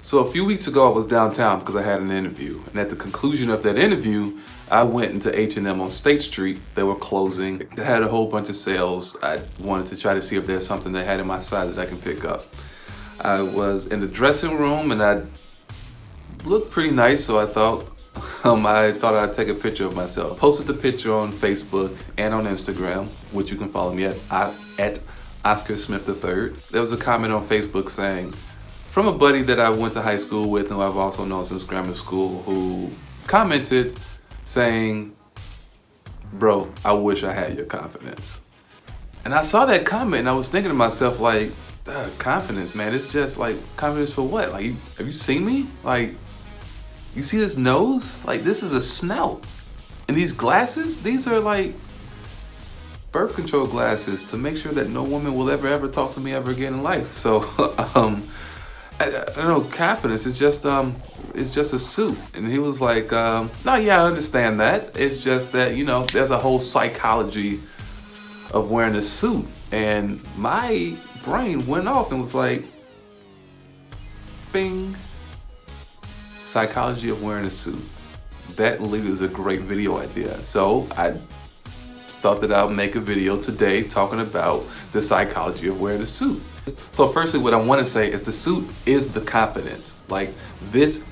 So a few weeks ago, I was downtown because I had an interview. And at the conclusion of that interview, I went into H&M on State Street. They were closing. They had a whole bunch of sales. I wanted to try to see if there's something they had in my size that I can pick up. I was in the dressing room and I looked pretty nice, so I thought I'd take a picture of myself. Posted the picture on Facebook and on Instagram, which you can follow me at Oscar Smith III. There was a comment on Facebook saying, from a buddy that I went to high school with and who I've also known since grammar school, who commented saying, bro, I wish I had your confidence. And I saw that comment and I was thinking to myself, like, confidence, man, it's just like, confidence for what? Like, have you seen me? Like, you see this nose? Like, this is a snout. And these glasses, these are like birth control glasses to make sure that no woman will ever talk to me ever again in life. So, I don't know, confidence is just a suit. And he was like, no, yeah, I understand that. It's just that, you know, there's a whole psychology of wearing a suit. And my brain went off and was like, bing. Psychology of wearing a suit. That literally is a great video idea. So I thought that I'll make a video today talking about the psychology of wearing a suit. So firstly, what I want to say is the suit is the confidence. Like, this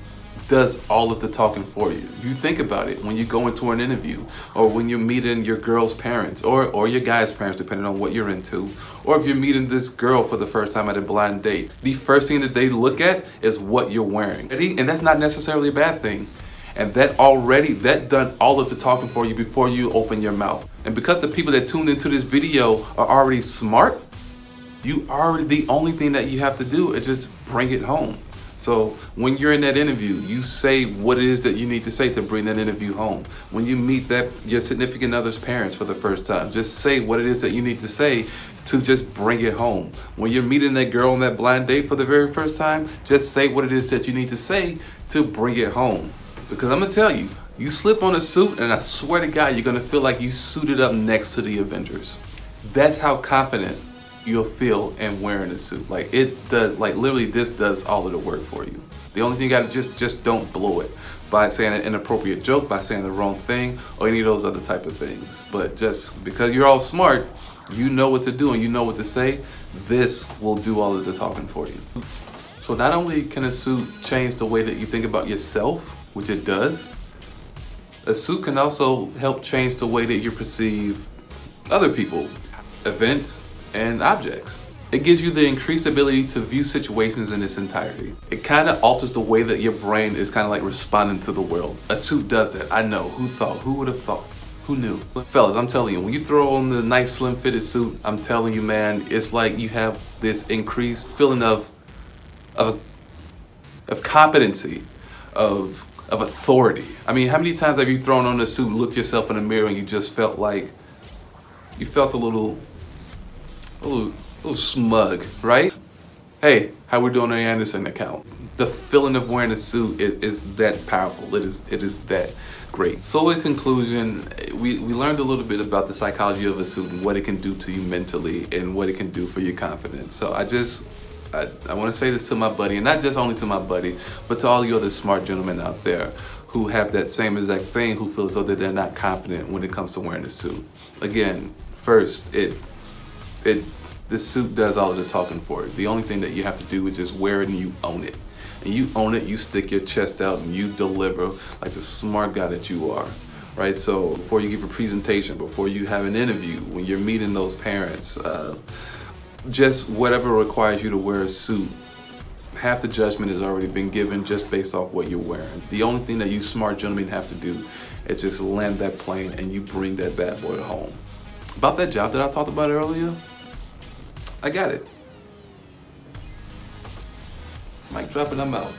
does all of the talking for you. You think about it when you go into an interview, or when you're meeting your girl's parents, or your guy's parents, depending on what you're into, or if you're meeting this girl for the first time at a blind date. The first thing that they look at is what you're wearing. And that's not necessarily a bad thing. And that done all of the talking for you before you open your mouth. And because the people that tuned into this video are already smart, the only thing that you have to do is just bring it home. So when you're in that interview, you say what it is that you need to say to bring that interview home. When you meet your significant other's parents for the first time, just say what it is that you need to say to just bring it home. When you're meeting that girl on that blind date for the very first time, just say what it is that you need to say to bring it home. Because I'm gonna tell you, you slip on a suit and I swear to God, you're gonna feel like you suited up next to the Avengers. That's how confident you'll feel in wearing a suit. Like, it does, like, literally this does all of the work for you. The only thing you gotta just don't blow it by saying an inappropriate joke, by saying the wrong thing, or any of those other type of things. But just because you're all smart, you know what to do and you know what to say, this will do all of the talking for you. So not only can a suit change the way that you think about yourself, which it does, a suit can also help change the way that you perceive other people, events, and objects. It gives you the increased ability to view situations in its entirety. It kind of alters the way that your brain is kind of like responding to the world. A suit does that. I know. Who thought? Who would have thought? Who knew? Fellas, I'm telling you, when you throw on the nice slim fitted suit, I'm telling you, man, it's like you have this increased feeling of competency, of authority. I mean, how many times have you thrown on a suit, looked yourself in the mirror, and you just felt like, you felt a little smug, right? Hey, how we doing on the Anderson account? The feeling of wearing a suit is that powerful. It is that great. So in conclusion, we learned a little bit about the psychology of a suit and what it can do to you mentally and what it can do for your confidence. So I want to say this to my buddy, and not just only to my buddy, but to all you other smart gentlemen out there who have that same exact thing, who feel as though that they're not confident when it comes to wearing a suit. Again, first, this suit does all of the talking for it. The only thing that you have to do is just wear it and you own it. And you own it, you stick your chest out and you deliver like the smart guy that you are, right? So before you give a presentation, before you have an interview, when you're meeting those parents, just whatever requires you to wear a suit, half the judgment has already been given just based off what you're wearing. The only thing that you smart gentlemen have to do is just land that plane and you bring that bad boy home. About that job that I talked about earlier, I got it. Mic drop and I'm out.